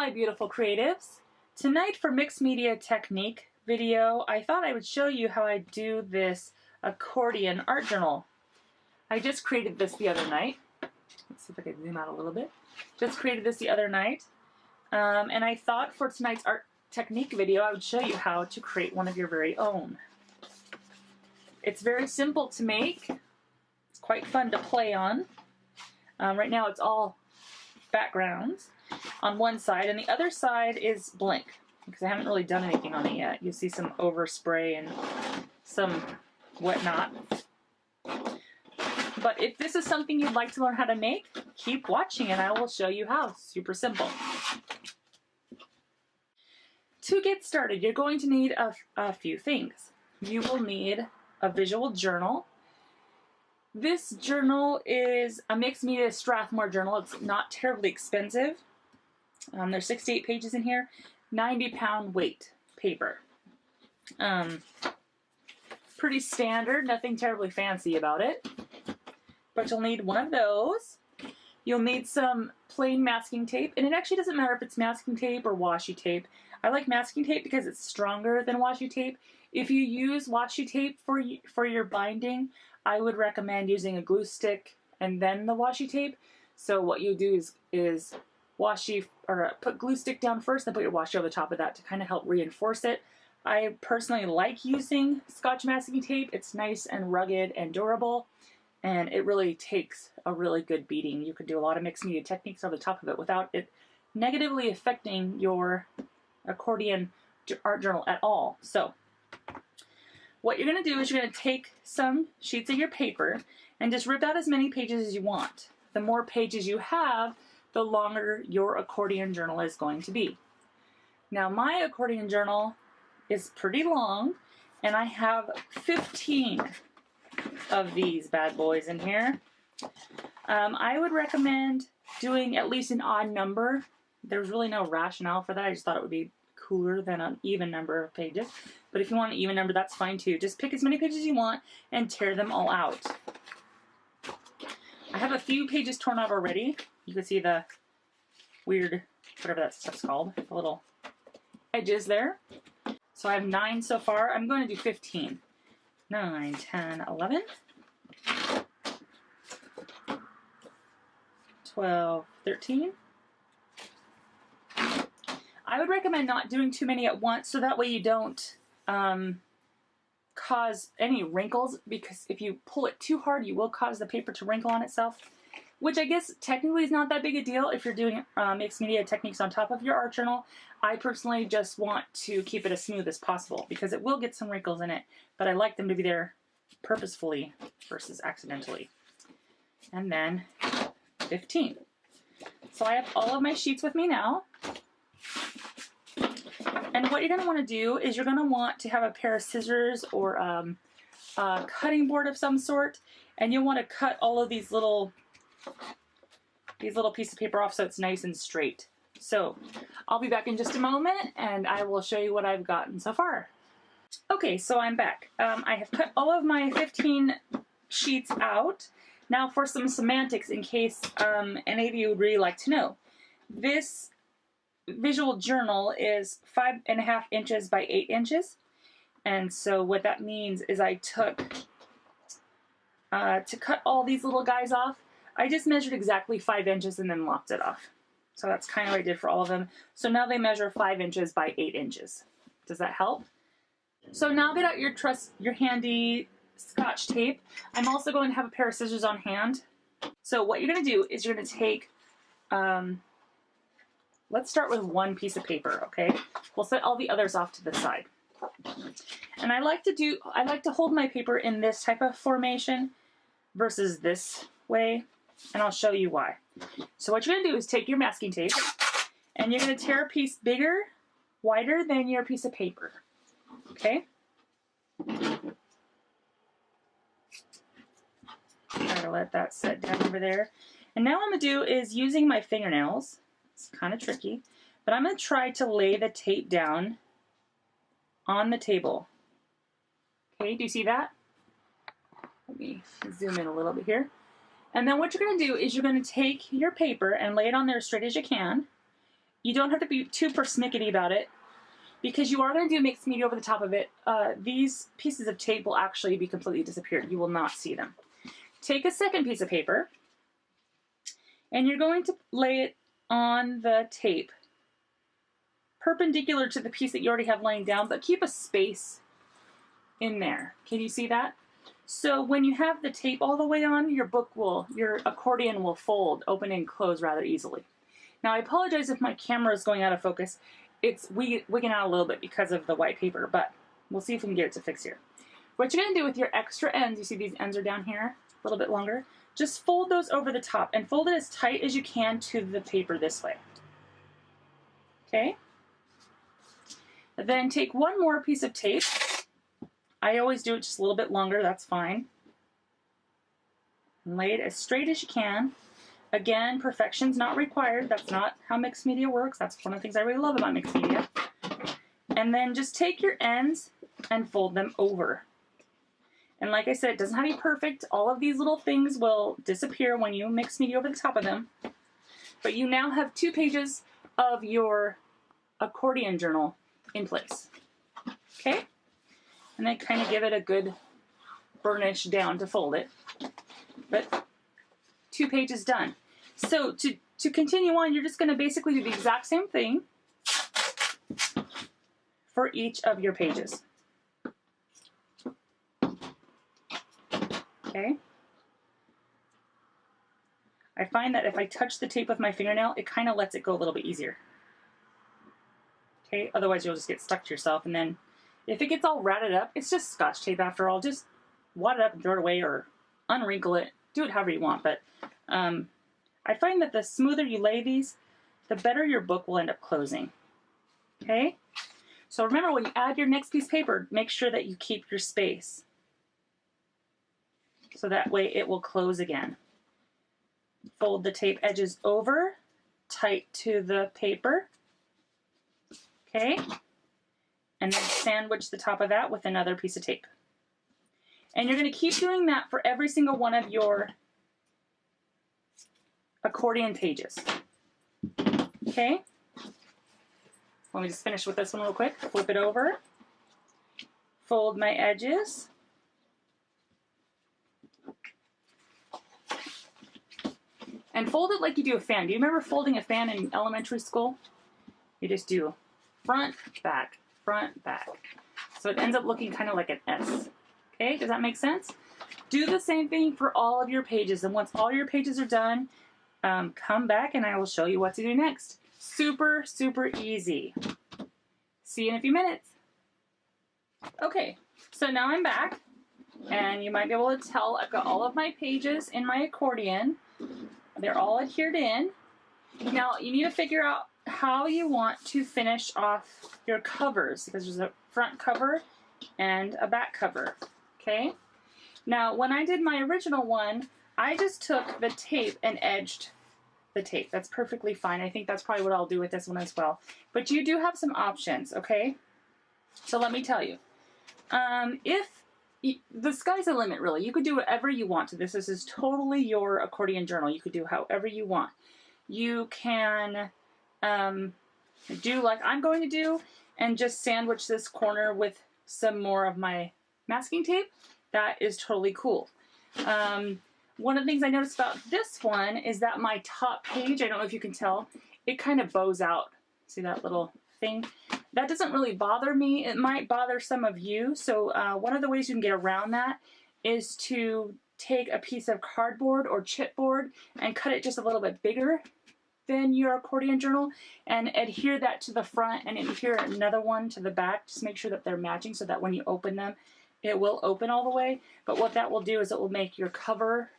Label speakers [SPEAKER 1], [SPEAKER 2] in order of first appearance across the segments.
[SPEAKER 1] my beautiful creatives. Tonight for mixed media technique video, I thought I would show you how I do this accordion art journal. I just created this the other night. Let's see if I can zoom out a little bit. Just created this the other night. And I thought for tonight's art technique video, I would show you how to create one of your very own. It's very simple to make. It's quite fun to play on. Right now it's all backgrounds on one side, and the other side is blank because I haven't really done anything on it yet. You see some overspray and some whatnot. But if this is something you'd like to learn how to make, keep watching and I will show you how. Super simple. To get started, you're going to need a few things. You will need a visual journal. This journal is a mixed media Strathmore journal. It's not terribly expensive. There's 68 pages in here, 90-pound weight paper. Pretty standard, nothing terribly fancy about it. But you'll need one of those. You'll need some plain masking tape, and it actually doesn't matter if it's masking tape or washi tape. I like masking tape because it's stronger than washi tape. If you use washi tape for your binding, I would recommend using a glue stick and then the washi tape. So what you do is washi, or put glue stick down first, then put your washi over the top of that to kind of help reinforce it. I personally like using Scotch masking tape. It's nice and rugged and durable, and it really takes a really good beating. You can do a lot of mixed media techniques over the top of it without it negatively affecting your accordion art journal at all. So what you're going to do is you're going to take some sheets of your paper and just rip out as many pages as you want. The more pages you have, the longer your accordion journal is going to be. Now my accordion journal is pretty long, and I have 15 of these bad boys in here. I would recommend doing at least an odd number. There's really no rationale for that. I just thought it would be cooler than an even number of pages. But if you want an even number, that's fine too. Just pick as many pages as you want and tear them all out. I have a few pages torn out already. You can see the weird, whatever that stuff's called, the little edges there. So I have 9 so far. I'm going to do 15. 9, 10, 11, 12, 13. I would recommend not doing too many at once, so that way you don't cause any wrinkles, because if you pull it too hard, you will cause the paper to wrinkle on itself, which I guess technically is not that big a deal if you're doing mixed media techniques on top of your art journal. I personally just want to keep it as smooth as possible because it will get some wrinkles in it, but I like them to be there purposefully versus accidentally. And then 15. So I have all of my sheets with me now. And what you're going to want to do is you're going to want to have a pair of scissors or a cutting board of some sort, and you'll want to cut all of these little pieces of paper off so it's nice and straight. So I'll be back in just a moment and I will show you what I've gotten so far. Okay, so I'm back. I have cut all of my 15 sheets out. Now for some semantics in case any of you would really like to know. This visual journal is 5.5 inches by 8 inches. And so what that means is I took, to cut all these little guys off, I just measured exactly 5 inches and then lopped it off. So that's kind of what I did for all of them. So now they measure 5 inches by 8 inches. Does that help? So now get out your handy Scotch tape. I'm also going to have a pair of scissors on hand. So what you're going to do is you're going to take, let's start with one piece of paper, okay? We'll set all the others off to the side. And I like to hold my paper in this type of formation versus this way, and I'll show you why. So what you're going to do is take your masking tape, and you're going to tear a piece bigger, wider than your piece of paper, okay? Try to let that set down over there. And now what I'm going to do is using my fingernails, it's kind of tricky, but I'm going to try to lay the tape down on the table. Okay, do you see that? Let me zoom in a little bit here. And then what you're going to do is you're going to take your paper and lay it on there as straight as you can. you don't have to be too persnickety about it because you are going to do mixed media over the top of it. These pieces of tape will actually be completely disappeared. You will not see them. Take a second piece of paper and you're going to lay it on the tape perpendicular to the piece that you already have laying down, but keep a space in there. Can you see that? So when you have the tape all the way on, your accordion will fold, open and close rather easily. Now I apologize if my camera is going out of focus. It's wigging out a little bit because of the white paper, but we'll see if we can get it to fix here. What you're going to do with your extra ends, you see these ends are down here, a little bit longer, just fold those over the top and fold it as tight as you can to the paper this way. Okay? Then take one more piece of tape. I always do it just a little bit longer, that's fine. And lay it as straight as you can. Again, perfection's not required. That's not how mixed media works. That's one of the things I really love about mixed media. And then just take your ends and fold them over. And like I said, it doesn't have to be perfect. All of these little things will disappear when you mix media over the top of them. But you now have 2 pages of your accordion journal in place. Okay? And then kind of give it a good burnish down to fold it. But 2 pages done. So to continue on, you're just going to basically do the exact same thing for each of your pages. Okay? I find that if I touch the tape with my fingernail, it kind of lets it go a little bit easier. Okay? Otherwise you'll just get stuck to yourself, and then if it gets all ratted up, it's just Scotch tape after all. Just wad it up and throw it away or unwrinkle it. Do it however you want, but I find that the smoother you lay these, the better your book will end up closing. Okay? So remember, when you add your next piece of paper, make sure that you keep your space. So that way it will close again. Fold the tape edges over, tight to the paper. Okay? And then sandwich the top of that with another piece of tape. And you're going to keep doing that for every single one of your accordion pages. Okay? Let me just finish with this one real quick. Flip it over. Fold my edges. And fold it like you do a fan. Do you remember folding a fan in elementary school? You just do front, back, front, back. So it ends up looking kind of like an S. Okay, does that make sense? Do the same thing for all of your pages, and once all your pages are done, come back and I will show you what to do next. Super, super easy. See you in a few minutes. Okay, so now I'm back, and you might be able to tell I've got all of my pages in my accordion. They're all adhered in. Now you need to figure out how you want to finish off your covers, because there's a front cover and a back cover. Okay? Now, when I did my original one, I just took the tape and edged the tape. That's perfectly fine. I think that's probably what I'll do with this one as well. But you do have some options, okay? So let me tell you. The sky's the limit, really. You could do whatever you want to this. This is totally your accordion journal. You could do however you want. You can do like I'm going to do and just sandwich this corner with some more of my masking tape. That is totally cool. One of the things I noticed about this one is that my top page, I don't know if you can tell, it kind of bows out. See that little thing? That doesn't really bother me. It might bother some of you. So one of the ways you can get around that is to take a piece of cardboard or chipboard and cut it just a little bit bigger than your accordion journal and adhere that to the front and adhere another one to the back. Just make sure that they're matching so that when you open them, it will open all the way. But what that will do is it will make your cover,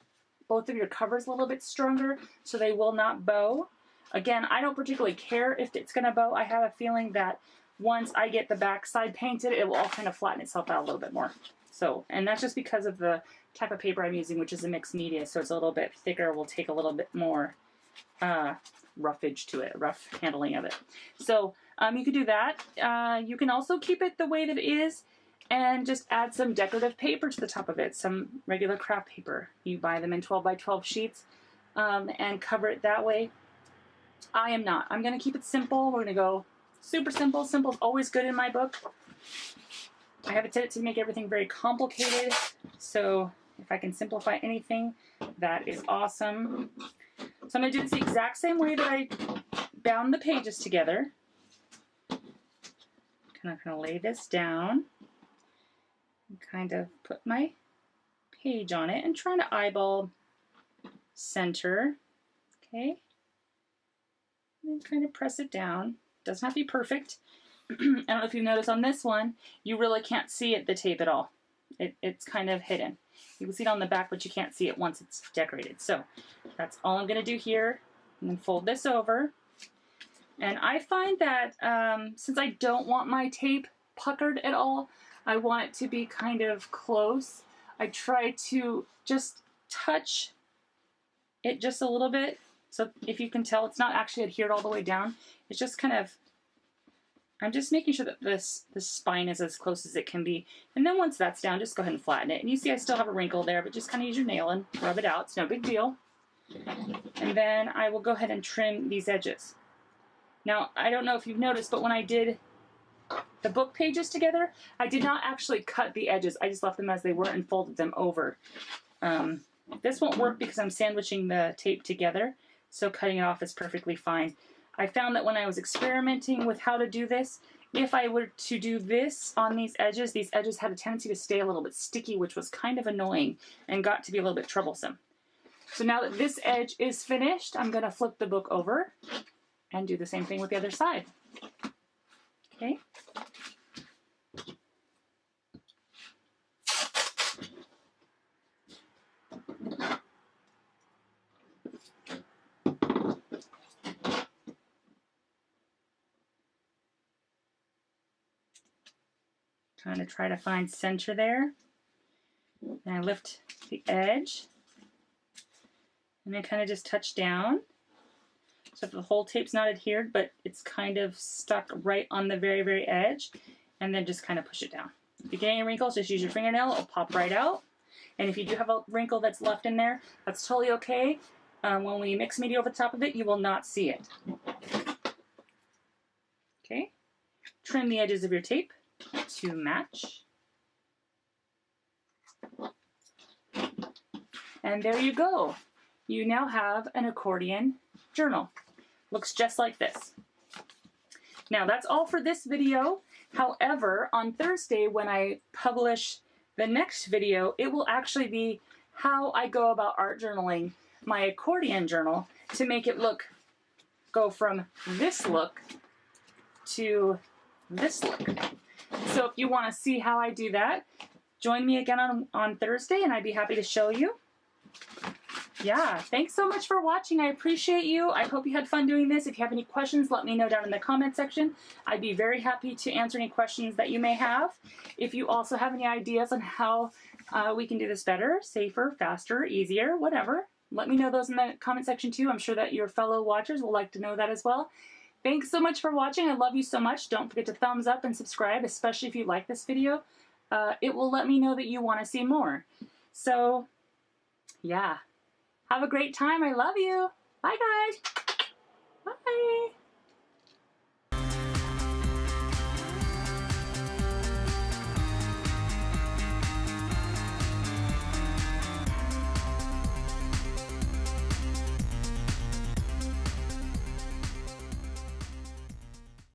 [SPEAKER 1] both of your covers, a little bit stronger so they will not bow. Again, I don't particularly care if it's going to bow. I have a feeling that once I get the back side painted, it will all kind of flatten itself out a little bit more. So, and that's just because of the type of paper I'm using, which is a mixed media, so it's a little bit thicker, will take a little bit more roughage to it, rough handling of it. So you could do that. You can also keep it the way that it is and just add some decorative paper to the top of it, some regular craft paper. You buy them in 12 by 12 sheets and cover it that way. I am not. I'm going to keep it simple. We're going to go super simple. Simple is always good in my book. I have a tendency to make everything very complicated, so if I can simplify anything, that is awesome. So I'm going to do this the exact same way that I bound the pages together. Kind of lay this down and kind of put my page on it and trying to eyeball center. Okay. And then kind of press it down. Doesn't have to be perfect. I don't know if you've noticed on this one, you really can't see the tape at all. It's kind of hidden. You can see it on the back, but you can't see it once it's decorated. So that's all I'm going to do here. And then fold this over. And I find that since I don't want my tape puckered at all, I want it to be kind of close. I try to just touch it just a little bit. So if you can tell, it's not actually adhered all the way down. It's just kind of, I'm just making sure that this spine is as close as it can be. And then once that's down, just go ahead and flatten it. And you see I still have a wrinkle there, but just kind of use your nail and rub it out. It's no big deal. And then I will go ahead and trim these edges. Now, I don't know if you've noticed, but when I did the book pages together, I did not actually cut the edges. I just left them as they were and folded them over. This won't work because I'm sandwiching the tape together, so cutting it off is perfectly fine. I found that when I was experimenting with how to do this, if I were to do this on these edges had a tendency to stay a little bit sticky, which was kind of annoying and got to be a little bit troublesome. So now that this edge is finished, I'm going to flip the book over and do the same thing with the other side. Okay. Trying to try to find center there. And I lift the edge and then kind of just touch down. So the whole tape's not adhered, but it's kind of stuck right on the very, very edge. And then just kind of push it down. If you get any wrinkles, just use your fingernail. It'll pop right out. And if you do have a wrinkle that's left in there, that's totally okay. When we mix media over the top of it, you will not see it. Okay. Trim the edges of your tape to match. And there you go. You now have an accordion journal. Looks just like this. Now that's all for this video. However, on Thursday when I publish the next video, it will actually be how I go about art journaling my accordion journal to make it go from this look to this look. So if you want to see how I do that, join me again on Thursday and I'd be happy to show you. Yeah, thanks so much for watching. I appreciate you. I hope you had fun doing this. If you have any questions, let me know down in the comment section. I'd be very happy to answer any questions that you may have. If you also have any ideas on how we can do this better, safer, faster, easier, whatever, let me know those in the comment section too. I'm sure that your fellow watchers will like to know that as well. Thanks so much for watching. I love you so much. Don't forget to thumbs up and subscribe, especially if you like this video. It will let me know that you want to see more. So, yeah. Have a great time. I love you. Bye, guys. Bye.